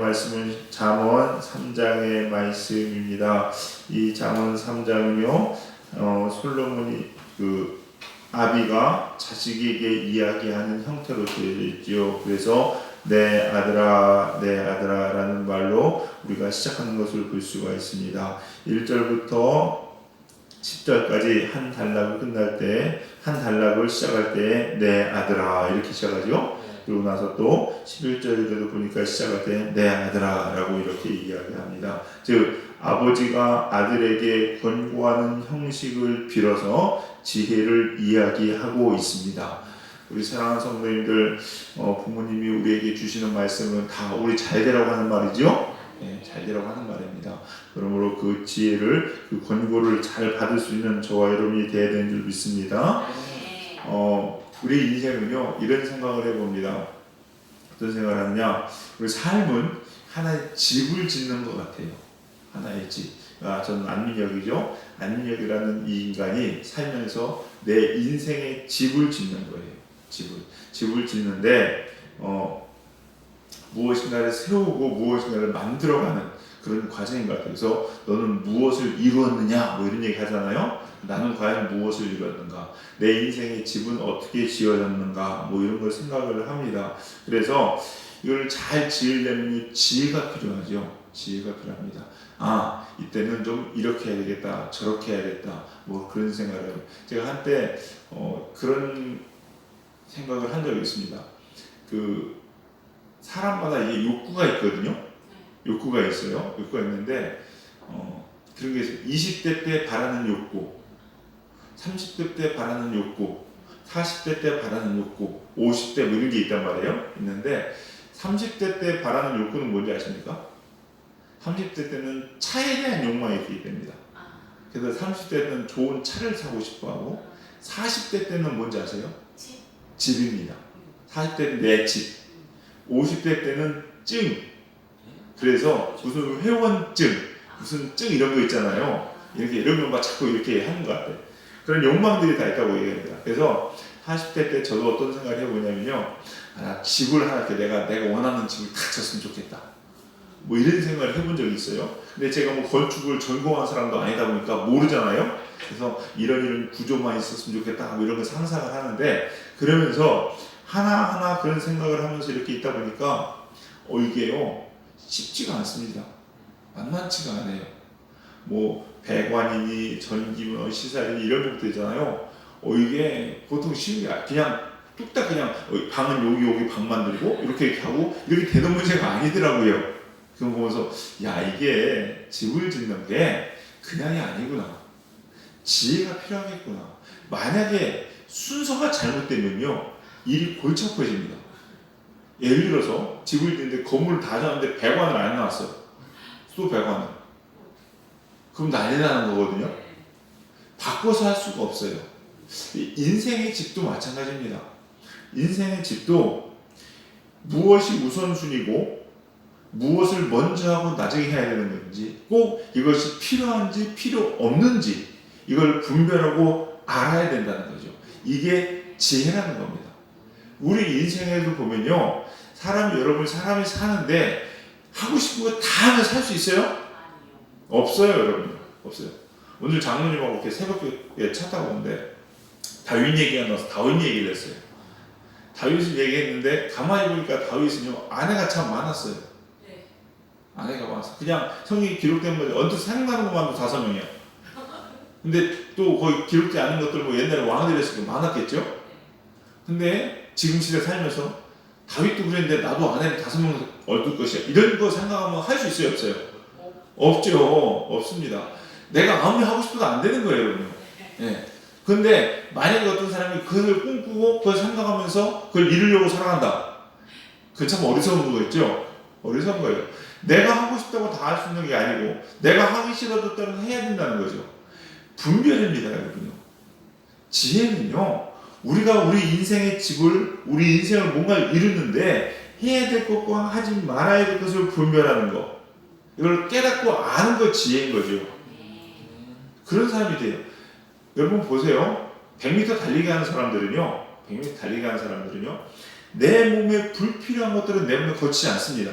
말씀은 잠언 3장의 말씀입니다. 이 잠언 3장은요, 솔로몬이 아비가 자식에게 이야기하는 형태로 되어 있죠. 그래서 내 아들아, 내 아들아 라는 말로 우리가 시작하는 것을 볼 수가 있습니다. 1절부터 10절까지 한 단락을 끝날 때, 한 단락을 시작할 때 내 아들아 이렇게 시작하죠. 그리고 나서 또 11절에도 보니까 시작할 때 내 아들아 라고 이렇게 이야기합니다. 즉 아버지가 아들에게 권고하는 형식을 빌어서 지혜를 이야기하고 있습니다. 우리 사랑하는 성도님들, 부모님이 우리에게 주시는 말씀은 다 우리 잘 되라고 하는 말이죠. 네, 잘 되라고 하는 말입니다. 그러므로 그 지혜를, 그 권고를 잘 받을 수 있는 저와 여러분이 되어야 되는 줄 믿습니다. 우리 인생은요, 이런 생각을 해봅니다. 어떤 생각을 하느냐, 우리 삶은 하나의 집을 짓는 것 같아요. 하나의 집. 저는 안민혁이죠. 안민혁이라는 이 인간이 살면서 내 인생의 집을 짓는 거예요. 집을 짓는데 무엇인가를 세우고 무엇인가를 만들어가는 그런 과정인 것 같아요. 그래서 너는 무엇을 이루었느냐 뭐 이런 얘기 하잖아요. 나는 과연 무엇을 이루었는가, 내 인생의 집은 어떻게 지어졌는가 뭐 이런 걸 생각을 합니다. 그래서 이걸 잘 지으려면 지혜가 필요하죠. 지혜가 필요합니다. 이때는 좀 이렇게 해야 되겠다, 저렇게 해야겠다 뭐 그런 생각을 해요. 제가 한때 그런 생각을 한 적이 있습니다. 사람마다 이게 욕구가 있거든요. 욕구가 있어요. 욕구가 있는데 그런 게 있어요. 20대 때 바라는 욕구, 30대 때 바라는 욕구, 40대 때 바라는 욕구, 50대 뭐 이런 게 있단 말이에요. 있는데 30대 때 바라는 욕구는 뭔지 아십니까? 30대 때는 차에 대한 욕망이 있기 때문이다. 그래서 30대 때는 좋은 차를 사고 싶어하고, 40대 때는 뭔지 아세요? 집입니다. 40대는 내 집, 50대 때는 증. 그래서 무슨 회원증, 무슨 증 이런 거 있잖아요. 이렇게 이런 거 자꾸 이렇게 하는 것 같아요. 그런 욕망들이 다 있다고 얘기합니다. 그래서 40대 때 저도 어떤 생각을 해보냐면요, 집을 하나 내가 원하는 집을 딱 졌으면 좋겠다. 뭐 이런 생각을 해본 적이 있어요. 근데 제가 뭐 건축을 전공한 사람도 아니다 보니까 모르잖아요. 그래서 이런 구조만 있었으면 좋겠다 뭐 이런 거 상상을 하는데, 그러면서 하나하나 그런 생각을 하면서 이렇게 있다 보니까 이게요 쉽지가 않습니다. 만만치가 않아요. 뭐 배관이니 전기 시설이니 이런 것도 있잖아요. 이게 보통 쉬운 게 그냥 뚝딱 그냥 방은 여기 방 만들고 이렇게 하고 이렇게 되는 문제가 아니더라고요. 그거 보면서 이게 집을 짓는 게 그냥이 아니구나. 지혜가 필요하겠구나. 만약에 순서가 잘못되면요 일이 골치 아파집니다. 예를 들어서 집을 짓는데 건물을 다 졌는데 배관을 안 놨어요. 또 배관을. 그럼 난리 나는 거거든요. 바꿔서 할 수가 없어요. 인생의 집도 마찬가지입니다. 인생의 집도 무엇이 우선순위고 무엇을 먼저 하고 나중에 해야 되는 건지, 꼭 이것이 필요한지 필요 없는지 이걸 분별하고 알아야 된다는 거죠. 이게 지혜라는 겁니다. 우리 인생에도 보면요, 여러분 사람이 사는데 하고 싶은 거 다 하면 살 수 있어요? 없어요, 여러분. 없어요. 오늘 장로님하고 이렇게 새벽에 차 타고 오는데 다윈 얘기가 나와서 다윈 얘기를 했어요. 다윗을 얘기했는데 가만히 보니까 다윗은요 아내가 참 많았어요. 아내가 많았어. 그냥 성경이 기록된 거지 언뜻 생각나는 것만도 5명이야. 근데 또 거기 기록되지 않은 것들 뭐 옛날에 왕들이 했을 때 많았겠죠. 근데 지금 시대 살면서 다윗도 그랬는데 나도 아내를 5명 얻을 것이야 이런 거 생각하면 할 수 있어요, 없어요? 없죠. 없습니다. 내가 아무리 하고 싶어도 안 되는 거예요, 여러분. 근데 만약에 어떤 사람이 그걸 꿈꾸고 그걸 생각하면서 그걸 이루려고 살아간다. 그건 참 어리석은 거겠죠? 어리석은 거예요. 내가 하고 싶다고 다 할 수 있는 게 아니고 내가 하기 싫어도 때는 해야 된다는 거죠. 분별입니다, 여러분요. 지혜는요, 우리가 우리 인생의 집을, 우리 인생을 뭔가 이루는데 해야 될 것과 하지 말아야 될 것을 분별하는 것, 이걸 깨닫고 아는 것 지혜인 거죠. 그런 사람이 돼요. 여러분 보세요. 100m 달리기 하는 사람들은요, 내 몸에 불필요한 것들은 내 몸에 거치지 않습니다.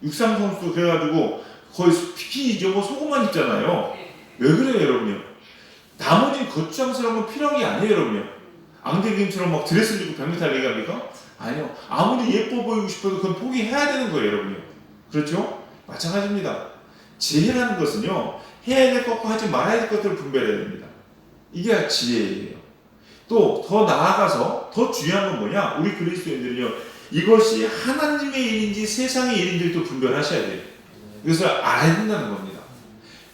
육상 선수 그래가지고 거의 비키니죠. 뭐 속옷만 입잖아요. 왜 그래요, 여러분요? 나머지 거추장스러운 건 필요한 게 아니에요, 여러분요. 앙대김처럼 막 드레스를 입고 100m 얘기합니까? 아니요. 아무리 예뻐 보이고 싶어도 그건 포기해야 되는 거예요, 여러분요. 그렇죠? 마찬가지입니다. 지혜라는 것은요, 해야 될 것과 하지 말아야 될 것들을 분별해야 됩니다. 이게 지혜예요. 또 더 나아가서 더 중요한 건 뭐냐? 우리 그리스도인들은요, 이것이 하나님의 일인지 세상의 일인지도 분별하셔야 돼요. 그래서 알아야 된다는 겁니다.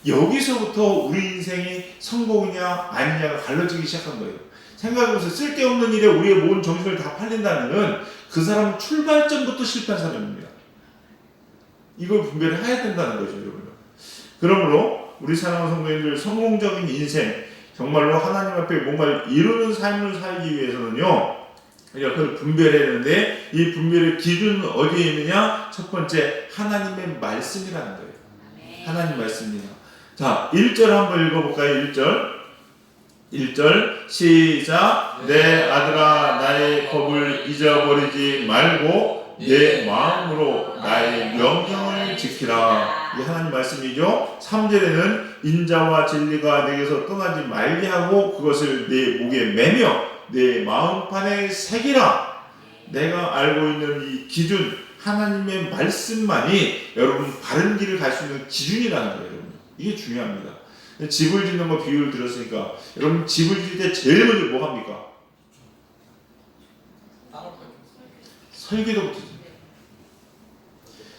여기서부터 우리 인생이 성공이냐 아니냐가 갈라지기 시작한 거예요. 생각해보세요. 쓸데없는 일에 우리의 모든 정신을 다 팔린다면 그 사람은 출발점부터 실패한 사람입니다. 이걸 분별해야 된다는 거죠, 여러분. 그러므로 우리 사랑하는 성도님들, 성공적인 인생, 정말로 하나님 앞에 뭔가를 이루는 삶을 살기 위해서는요, 그걸 분별해야 되는데, 이 분별의 기준은 어디에 있느냐? 첫 번째, 하나님의 말씀이라는 거예요. 하나님 말씀입니다. 자, 1절 한번 읽어볼까요? 1절 시작. 내 아들아, 나의 법을 잊어버리지 말고 내 마음으로 나의 명령을 지키라. 이게 하나님 말씀이죠. 3절에는 인자와 진리가 내게서 떠나지 말게 하고 그것을 내 목에 매며 내 마음판에 새기라. 내가 알고 있는 이 기준, 하나님의 말씀만이 여러분 바른 길을 갈 수 있는 기준이라는 거예요. 여러분. 이게 중요합니다. 집을 짓는 거 비유를 들었으니까 여러분 집을 짓을 때 제일 먼저 뭐 합니까? 설계도부터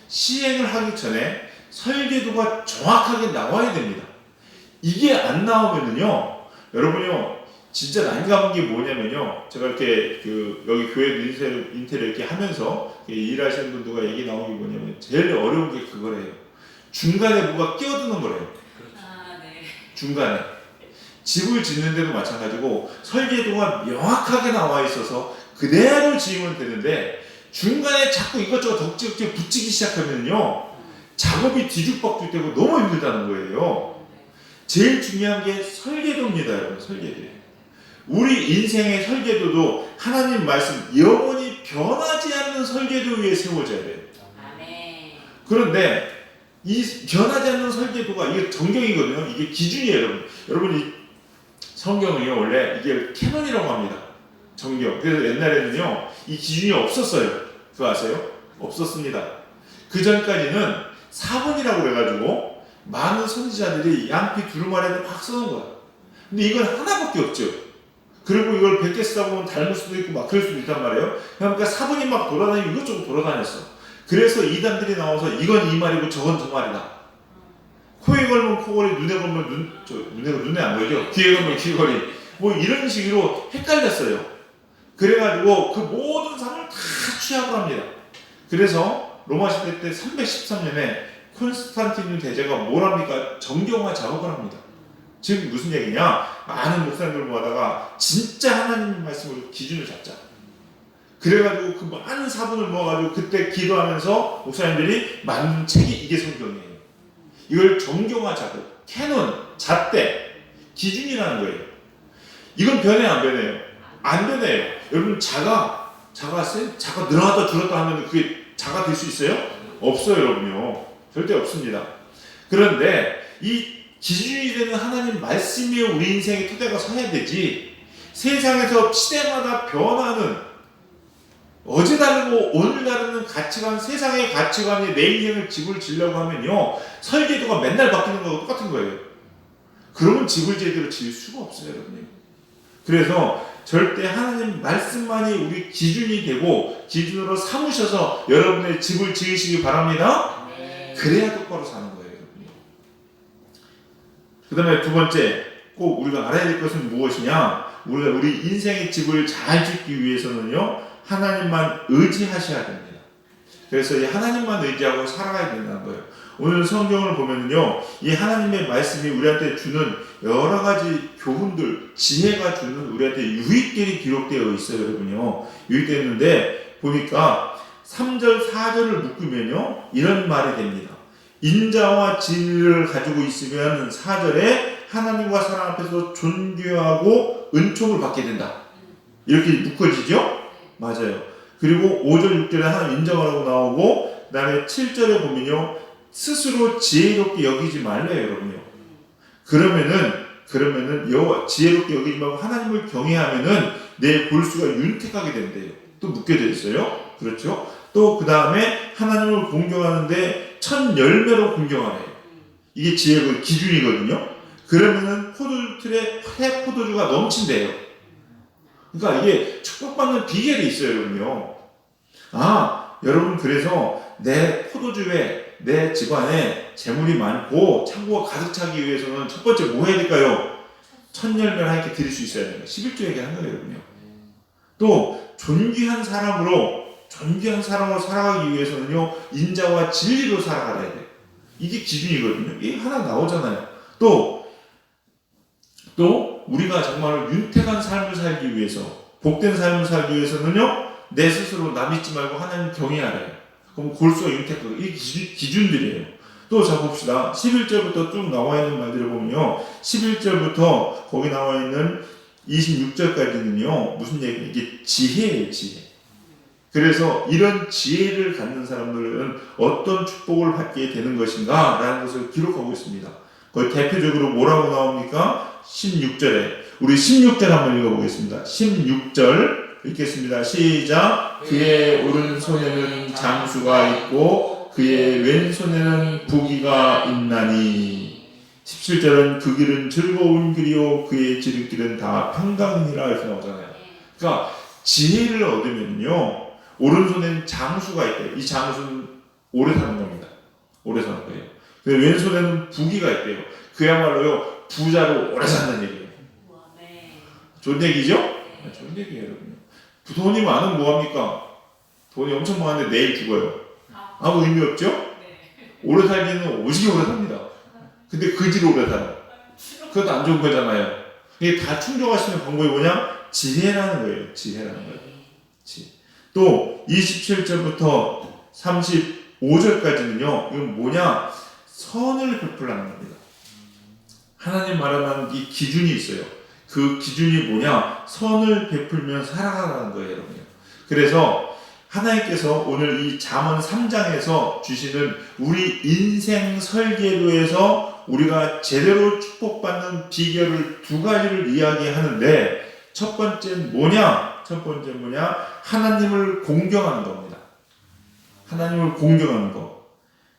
시행을 하기 전에 설계도가 정확하게 나와야 됩니다. 이게 안 나오면은요, 여러분요, 진짜 난감한 게 뭐냐면요, 제가 이렇게 여기 교회 인테리어 이렇게 하면서 일하시는 분들과 얘기 나온 게 뭐냐면 제일 어려운 게 그거래요. 중간에 뭐가 끼어드는 거래요. 중간에 집을 짓는데도 마찬가지고 설계도가 명확하게 나와 있어서 그대로 지으면 되는데 중간에 자꾸 이것저것 덕지덕지 붙이기 시작하면요, 작업이 뒤죽박죽 되고 너무 힘들다는 거예요. 제일 중요한 게 설계도입니다, 여러분. 설계도. 우리 인생의 설계도도 하나님 말씀, 영원히 변하지 않는 설계도 위에 세워져야 돼요. 그런데 이 변하지 않는 설계도가 이게 정경이거든요. 이게 기준이에요, 여러분. 여러분 이 성경은요, 원래 이게 캐논이라고 합니다. 정경. 그래서 옛날에는요, 이 기준이 없었어요. 그거 아세요? 없었습니다. 그 전까지는 사본이라고 그래가지고 많은 선지자들이 양피 두루마리에다 막 써놓은 거야. 근데 이건 하나밖에 없죠. 그리고 이걸 100개 쓰다 보면 닮을 수도 있고 막 그럴 수도 있단 말이에요. 그러니까 사본이 막 돌아다니고 이것저것 돌아다녔어. 그래서 이단들이 나와서 이건 이 말이고 저건 저 말이다. 코에 걸면 코걸이, 눈에 걸면 눈에 안 걸죠? 귀에 걸면 귀걸이. 뭐 이런 식으로 헷갈렸어요. 그래가지고 그 모든 사람을 다 취합을 합니다. 그래서 로마 시대 때 313년에 콘스탄티누 대제가 뭘 합니까? 정경화 작업을 합니다. 지금 무슨 얘기냐? 많은 목사님들 모아다가 진짜 하나님의 말씀으로 기준을 잡자. 그래가지고 그 많은 사본을 모아가지고 그때 기도하면서 목사님들이 만든 책이 이게 성경이에요. 이걸 정경화 작업, 캐논, 잣대, 기준이라는 거예요. 이건 변해 안 변해요? 안 변해요. 여러분 자가 늘어났다 줄었다 하면 그게 자가 될 수 있어요? 없어요, 여러분요. 절대 없습니다. 그런데 이 기준이 되는 하나님 말씀이 우리 인생의 토대가 서야 되지, 세상에서 시대마다 변하는 어제 다르고 오늘 다르는 가치관, 세상의 가치관이 내 인생을 집을 지으려고 하면요, 설계도가 맨날 바뀌는 거하고 똑같은 거예요. 그러면 집을 제대로 지을 수가 없어요, 여러분요. 그래서 절대 하나님 말씀만이 우리 기준이 되고 기준으로 삼으셔서 여러분의 집을 지으시기 바랍니다. 그래야 똑바로 사는 거예요, 여러분요. 그 다음에 두 번째, 꼭 우리가 알아야 될 것은 무엇이냐? 우리가 우리 인생의 집을 잘 짓기 위해서는요, 하나님만 의지하셔야 됩니다. 그래서 이 하나님만 의지하고 살아가야 된다는 거예요. 오늘 성경을 보면요, 이 하나님의 말씀이 우리한테 주는 여러 가지 교훈들, 지혜가 주는 우리한테 유익들이 기록되어 있어요, 여러분요. 유익되어 있는데 보니까 3절, 4절을 묶으면요, 이런 말이 됩니다. 인자와 진리를 가지고 있으면 4절에 하나님과 사람 앞에서 존귀하고 은총을 받게 된다. 이렇게 묶어지죠? 맞아요. 그리고 5절, 6절에 하나님 인정하라고 나오고, 그 그 다음에 7절에 보면요. 스스로 지혜롭게 여기지 말래요, 여러분요. 그러면은 여호와 지혜롭게 여기지 말고 하나님을 경외하면은 내 골수가 윤택하게 된대요. 또 묶여져 있어요. 그렇죠? 또 그 다음에 하나님을 공경하는데 천 열매로 공경하래요. 이게 지혜의 기준이거든요. 그러면은 포도틀에 새 포도주가 넘친대요. 그러니까 이게 축복받는 비결이 있어요, 여러분요. 여러분 그래서 내 포도주에 내 집안에 재물이 많고 창고가 가득 차기 위해서는 첫 번째 뭐 해야 될까요? 천 열매를 하나님께 드릴 수 있어야 돼요. 11조 얘기하는 거예요, 여러분요. 또 존귀한 사람으로 살아가기 위해서는요, 인자와 진리로 살아가야 돼요. 이게 기준이거든요. 이게 하나 나오잖아요. 또 우리가 정말 윤택한 삶을 살기 위해서, 복된 삶을 살기 위해서는요, 내 스스로 나 믿지 말고 하나님 경외하래요. 그럼 골수가 윤택하고, 이 기준들이에요. 또 자 봅시다. 11절부터 쭉 나와 있는 말들을 보면요, 11절부터 거기 나와 있는 26절까지는요, 무슨 얘기예요? 이게 지혜예요, 지혜. 그래서 이런 지혜를 갖는 사람들은 어떤 축복을 받게 되는 것인가? 라는 것을 기록하고 있습니다. 거기 대표적으로 뭐라고 나옵니까? 16절에. 우리 16절 한번 읽어보겠습니다. 16절 읽겠습니다. 시작. 그의 오른손에는 장수가 있고 그의 왼손에는 부귀가 있나니. 17절은 그 길은 즐거운 길이요 그의 지름길은 다 평강이니라 이렇게 나오잖아요. 그러니까 지혜를 얻으면요, 오른손에는 장수가 있대요. 이 장수는 오래 사는 겁니다. 오래 사는 거예요. 근데 왼손에는 부귀가 있대요. 그야말로요, 부자로 오래 산다는 얘기예요. 좋은 얘기죠? 좋은 얘기예요, 여러분. 돈이 많으면 뭐합니까? 돈이 엄청 많은데 내일 죽어요. 아무 의미 없죠? 오래 살기는 오지게 오래 삽니다. 근데 그지로 오래 살아요. 그것도 안 좋은 거잖아요. 이게 다 충족할 수 있는 방법이 뭐냐? 지혜라는 거예요. 지혜라는 거예요. 지혜. 또 27절부터 35절까지는요. 이건 뭐냐? 선을 베풀라는 겁니다. 하나님 말하는 이 기준이 있어요. 그 기준이 뭐냐? 선을 베풀면 살아가라는 거예요, 여러분요. 그래서 하나님께서 오늘 이 잠언 3장에서 주시는 우리 인생 설계도에서 우리가 제대로 축복받는 비결을 두 가지를 이야기하는데, 첫 번째는 뭐냐? 하나님을 공경하는 겁니다. 하나님을 공경하는 것.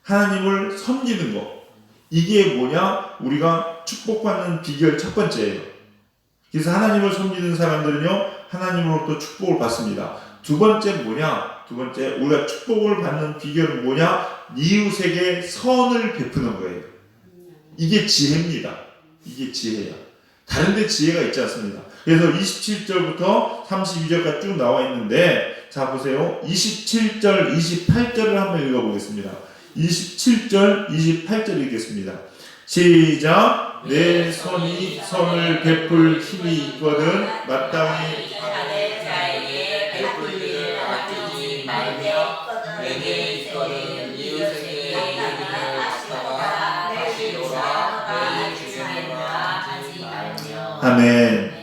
하나님을 섬기는 것. 이게 뭐냐? 우리가 축복받는 비결 첫 번째예요. 그래서 하나님을 섬기는 사람들은요, 하나님으로부터 축복을 받습니다. 두 번째 뭐냐? 우리가 축복을 받는 비결은 뭐냐? 이웃에게 선을 베푸는 거예요. 이게 지혜입니다. 이게 지혜야. 다른 데 지혜가 있지 않습니다. 그래서 27절부터 32절까지 쭉 나와 있는데, 자 보세요. 27절, 28절을 한번 읽어보겠습니다. 27절, 28절 읽겠습니다. 시작. 내 손이 선을 베풀 힘이 있거든 마땅히 자네 자에게 베풀 일을 아끼지 말며 내게 있거든 이웃에게 이르기를 갔다가 다시 오라 내 주겠노라 하지 말며. 아멘.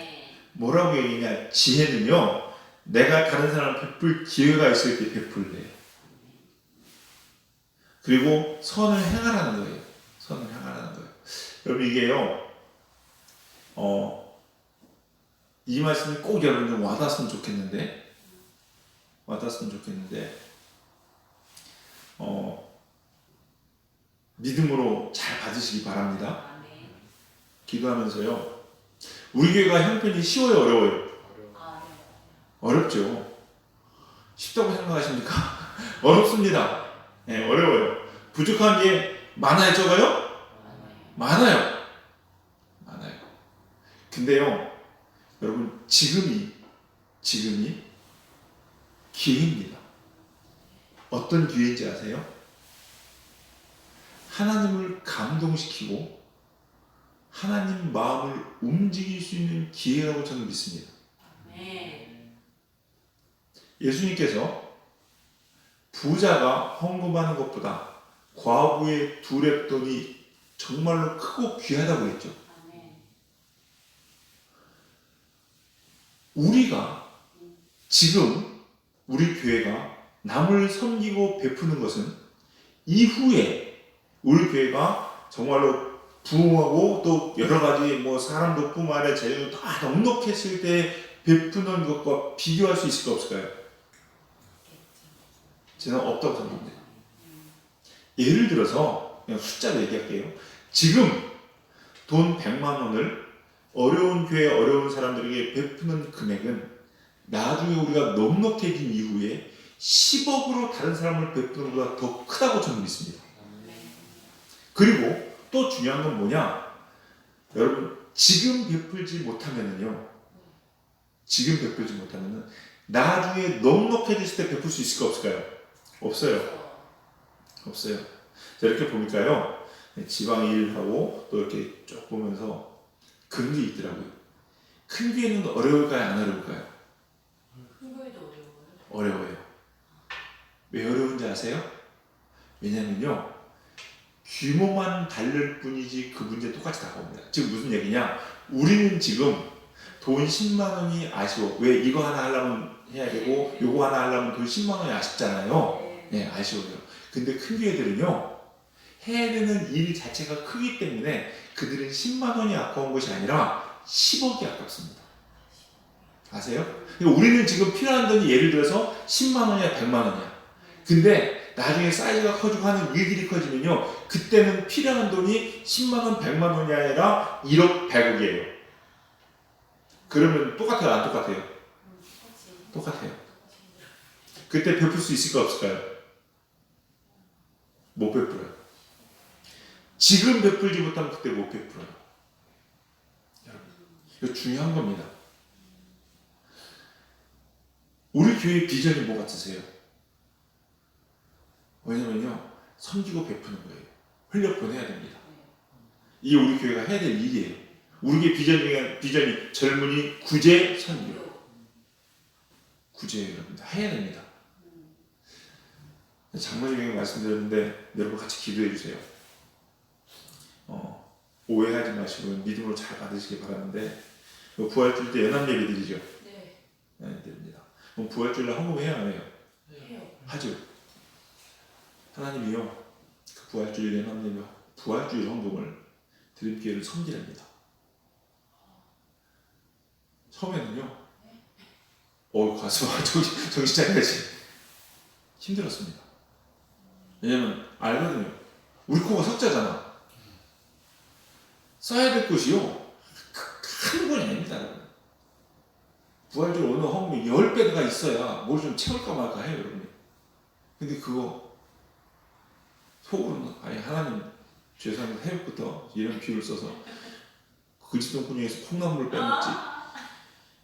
뭐라고 얘기냐? 지혜는요, 내가 다른 사람을 베풀 기회가 있을 때 베풀래요. 그리고 선을 행하라는 거예요. 선을 행하라는 거예요. 여러분 이게요, 이 말씀이 꼭 여러분들 와닿았으면 좋겠는데, 믿음으로 잘 받으시기 바랍니다. 기도하면서요, 우리 교회가 형편이 쉬워요, 어려워요? 어렵죠. 쉽다고 생각하십니까? 어렵습니다. 네, 어려워요. 부족한 게 많아요, 적어요? 많아요. 근데요, 여러분 지금이 기회입니다. 어떤 기회인지 아세요? 하나님을 감동시키고 하나님 마음을 움직일 수 있는 기회라고 저는 믿습니다. 예수님께서 부자가 헌금하는 것보다 과부의 두 렙돈이 정말로 크고 귀하다고 했죠. 우리가 지금 우리 교회가 남을 섬기고 베푸는 것은 이후에 우리 교회가 정말로 부흥하고 또 여러 가지 뭐 사람도 뿐만 아니라 재능도 다 넉넉했을 때 베푸는 것과 비교할 수 있을까 없을까요? 저는 없다고 생각합니다. 예를 들어서 그냥 숫자로 얘기할게요. 지금 돈 100만 원을 어려운 교회 어려운 사람들에게 베푸는 금액은 나중에 우리가 넉넉해진 이후에 10억으로 다른 사람을 베푸는 것보다 더 크다고 저는 믿습니다. 그리고 또 중요한 건 뭐냐? 여러분 지금 베풀지 못하면은요. 지금 베풀지 못하면은 나중에 넉넉해졌을 때 베풀 수 있을까 없을까요? 없어요. 없어요. 자, 이렇게 보니까요. 지방 일하고 또 이렇게 쭉 보면서 그런 게 있더라고요. 큰 교회는 어려울까요? 안 어려울까요? 큰 교회도 어려워요. 어려워요. 왜 어려운지 아세요? 왜냐면요. 규모만 다를 뿐이지 그 문제 똑같이 다가옵니다. 지금 무슨 얘기냐? 우리는 지금 돈 10만 원이 아쉬워. 왜 이거 하나 하려면 해야 되고 요거 하나 하려면 돈 10만 원이 아쉽잖아요. 네, 아쉬워요. 근데 큰 교회들은요. 해야 되는 일 자체가 크기 때문에 그들은 10만 원이 아까운 것이 아니라 10억이 아깝습니다. 아세요? 그러니까 우리는 지금 필요한 돈이 예를 들어서 10만 원이야 100만 원이야. 근데 나중에 사이즈가 커지고 하는 일들이 커지면요. 그때는 필요한 돈이 10만 원 100만 원이 아니라 1억 100억이에요. 그러면 똑같아요 안 똑같아요? 똑같아요. 그때 베풀 수 있을까 없을까요? 못 베풀어요. 지금 베풀지 못하면 그때 못 베풀어요. 여러분, 이거 중요한 겁니다. 우리 교회 비전이 뭐 같으세요? 왜냐면요, 섬기고 베푸는 거예요. 흘려 보내야 됩니다. 이게 우리 교회가 해야 될 일이에요. 우리 교회 비전이 젊은이 구제 선교. 구제예요, 여러분들. 해야 됩니다. 장로님에게 말씀드렸는데 여러분 같이 기도해 주세요. 오해하지 마시고 믿음으로 잘 받으시기 바라는데 부활주일 때 연합 예배 드리죠? 네. 네, 드립니다. 그럼 부활주일날 헌금해야 안 해요? 해요. 하죠. 하나님이요 그 부활주일 연합 예배 부활주일 헌금을 드림교회를 섬기랍니다. 처음에는요 가수 정신 차려야지 힘들었습니다. 왜냐면 알거든요. 우리 코가 석자잖아. 써야 될 것이요 큰 건 아닙니다. 부활주일 오늘 헌금이 10배가 있어야 뭘 좀 채울까 말까 해요. 여러분. 근데 그거 속으로는 아예 하나님 죄송합니다. 새벽부터 이런 비유를 써서 그지동꾼에서 콩나물을 빼먹지.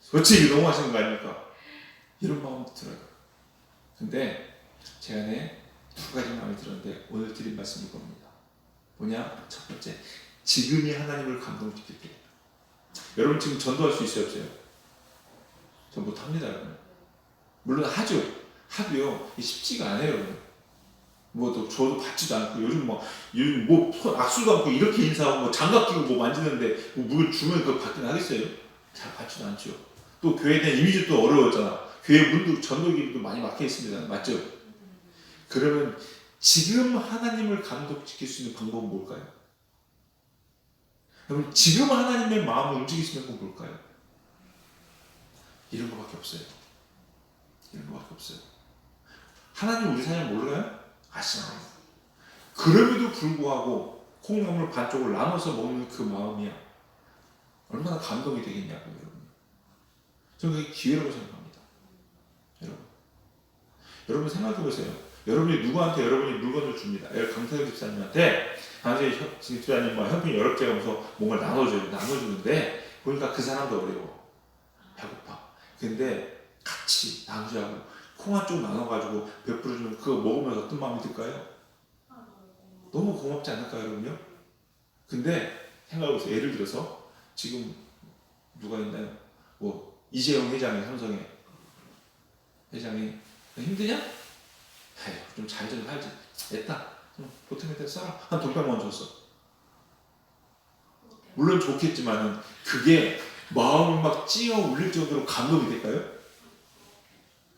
솔직히 너무 하시는 거 아닙니까? 이런 마음도 들어요. 근데 제 안에 두 가지 마음이 들었는데 오늘 드린 말씀이 이겁니다. 뭐냐? 첫 번째, 지금이 하나님을 감동시킬 때. 여러분 지금 전도할 수 있어요 없어요? 전 못합니다 여러분. 물론 하죠. 하도요 쉽지가 않아요 여러분. 저도 받지도 않고 요즘 손 악수도 않고 이렇게 인사하고 장갑 끼고 만지는데 뭘 주면 그거 받긴 하겠어요? 잘 받지도 않죠. 또 교회에 대한 이미지도 어려웠잖아. 교회 문도 전도기도 많이 막혀 있습니다. 맞죠? 그러면 지금 하나님을 감동시킬 수 있는 방법은 뭘까요? 그럼 지금 하나님의 마음을 움직일 수 있는 건 뭘까요? 이런 거밖에 없어요. 이런 거밖에 없어요. 하나님 우리 사람 몰라요? 아시잖아요. 그럼에도 불구하고 콩나물 반쪽을 나눠서 먹는 그 마음이야. 얼마나 감동이 되겠냐고 여러분. 저는 그게 기회라고 생각합니다. 여러분 생각해보세요. 여러분이 누구한테 여러분이 물건을 줍니다. 예를 강태현 집사님한테 강태현 집사님 형편이 어렵게 하면서 뭔가를 나눠주는데 보니까 그 사람도 어려워. 배고파. 근데 같이 나누자고 콩 한 쪽 나눠가지고 베풀어주면 그거 먹으면서 어떤 마음이 들까요? 너무 고맙지 않을까요 여러분요? 근데 생각해보세요. 예를 들어서 지금 누가 있나요? 이재용 회장이 삼성의 회장이 힘드냐? 좀 잘 좀 살지. 됐다. 보탬에 써라. 한 돈 100만 원 줬어. 물론 좋겠지만은 그게 마음을 막 찡어 울릴 정도로 감동이 될까요?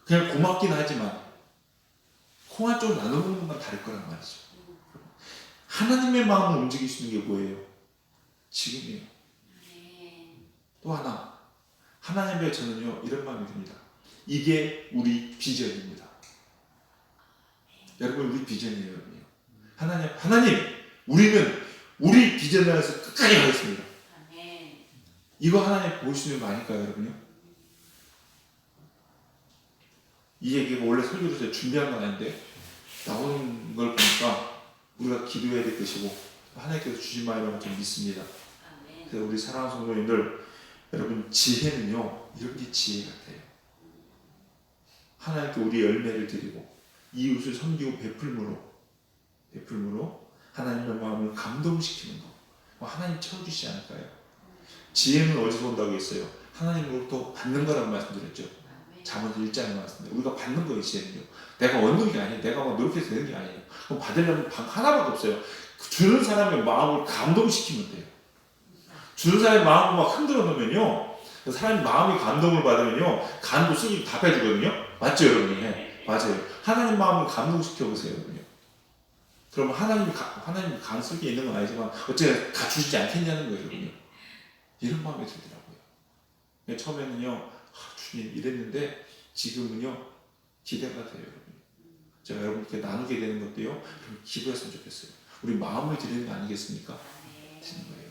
그냥 고맙긴 하지만 성화적으로 나눠보는 것만 다를 거란 말이죠. 하나님의 마음을 움직이시는 게 뭐예요? 지금이에요. 또 하나, 하나님의 저는요 이런 마음이 듭니다. 이게 우리 비전입니다. 여러분 우리 비전이에요. 여러분요. 하나님 우리는 우리 비전을 해서 끝까지 가겠습니다. 이거 하나님 보시는 거 아닐까요 여러분요? 이 얘기가 원래 설교로 제가 준비한 건 아닌데 나오는 걸 보니까 우리가 기도해야 될 것이고 하나님께서 주신 말이라고 좀 믿습니다. 그래서 우리 사랑하는 성도님들, 여러분 지혜는요 이런 게 지혜 같아요. 하나님께 우리 열매를 드리고 이웃을 섬기고 베풀므로 하나님의 마음을 감동시키는 거, 하나님 채워주시지 않을까요? 지혜는 어디서 온다고 했어요? 하나님으로부터 받는 거라고 말씀드렸죠. 잠언 1장에 말씀드려요. 우리가 받는 거예요. 지혜는요. 내가 얻는 게 아니에요. 내가 막 노력해서 되는 게 아니에요. 그럼 받으려면 방 하나밖에 없어요. 주는 사람의 마음을 감동시키면 돼요. 주는 사람의 마음을 막 흔들어 놓으면요, 사람이 마음이 감동을 받으면요 간도 쓰기 답해주거든요. 맞죠 여러분이? 맞아요. 하나님 마음을 감동시켜 보세요 여러분요. 그러면 하나님이 간 쓸 게 있는 건 아니지만 어째 갖추시지 않겠냐는 거예요 여러분요. 이런 마음이 들더라고요. 처음에는요 주님 이랬는데 지금은요 기대가 돼요 여러분. 제가 여러분께 나누게 되는 것도요 그럼 기도했으면 좋겠어요. 우리 마음을 드리는 거 아니겠습니까? 드리는 거예요.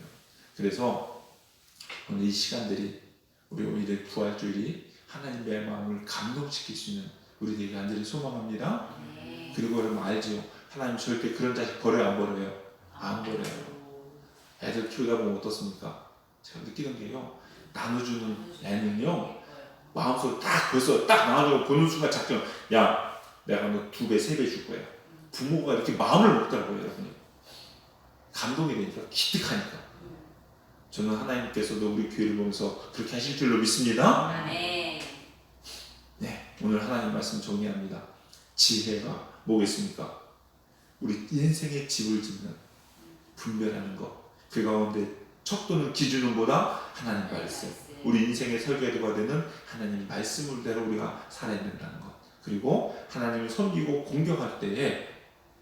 그래서 오늘 이 시간들이 우리 오늘의 부활주일이 하나님의 마음을 감동시킬 수 있는 우리 되게 간절히 소망합니다. 그리고 여러분 알죠? 하나님 절대 그런 자식 버려요 안 버려요? 안 버려요. 애들 키우다 보면 어떻습니까? 제가 느끼는 게요, 나눠주는 애는요 마음속으로 딱 벌써 딱 나눠주고 보는 순간 작정, 야 내가 너 2배 3배 줄 거야. 부모가 이렇게 마음을 먹더라고요 여러분이. 감동이 되니까 기특하니까. 저는 하나님께서도 우리 교회를 보면서 그렇게 하실 줄로 믿습니다. 네, 오늘 하나님 말씀 정리합니다. 지혜가 뭐겠습니까? 우리 인생의 집을 짓는, 분별하는 것, 그 가운데 척도는 기준은 뭐다? 하나님 말씀. 우리 인생의 설계도가 되는 하나님 말씀을대로 우리가 살아야 된다는 것. 그리고 하나님을 섬기고 공경할 때에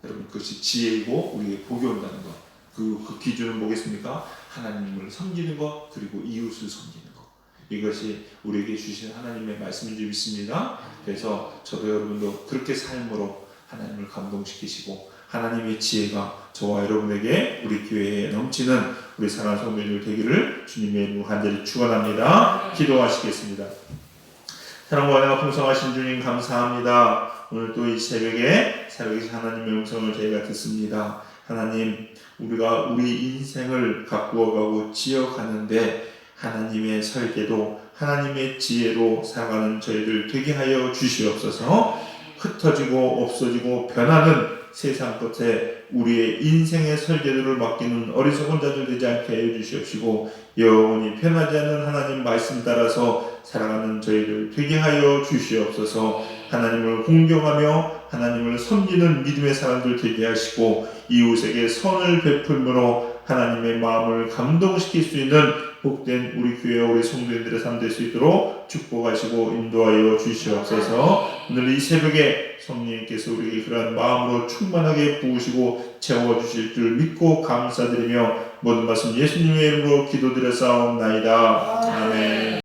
여러분 그것이 지혜이고 우리에게 복이 온다는 것. 그 기준은 뭐겠습니까? 하나님을 섬기는 것, 그리고 이웃을 섬기는 것. 이것이 우리에게 주신 하나님의 말씀인 줄 믿습니다. 그래서 저도 여러분도 그렇게 삶으로 하나님을 감동시키시고 하나님의 지혜가 저와 여러분에게 우리 교회에 넘치는 우리 사랑하는 성도님들 되기를 주님의 이름으로 간절히 축원합니다. 기도하시겠습니다. 사랑과 은혜가 풍성하신 주님 감사합니다. 오늘 또 이 새벽에 하나님의 음성을 저희가 듣습니다. 하나님, 우리가 우리 인생을 가꾸어가고 지어가는데 하나님의 설계도, 하나님의 지혜로 살아가는 저희들 되게 하여 주시옵소서. 흩어지고 없어지고 변하는 세상 끝에 우리의 인생의 설계도를 맡기는 어리석은 자들 되지 않게 해 주시옵시고, 영원히 변하지 않는 하나님 말씀 따라서 살아가는 저희들 되게 하여 주시옵소서. 하나님을 공경하며 하나님을 섬기는 믿음의 사람들 되게 하시고, 이웃에게 선을 베풀므로 하나님의 마음을 감동시킬 수 있는 복된 우리 교회와 우리 성도님들의 삶 될 수 있도록 축복하시고 인도하여 주시옵소서. 오늘 이 새벽에 성령님께서 우리에게 그러한 마음으로 충만하게 부으시고 채워주실 줄 믿고 감사드리며 모든 말씀 예수님의 이름으로 기도드려 싸움나이다. 아멘.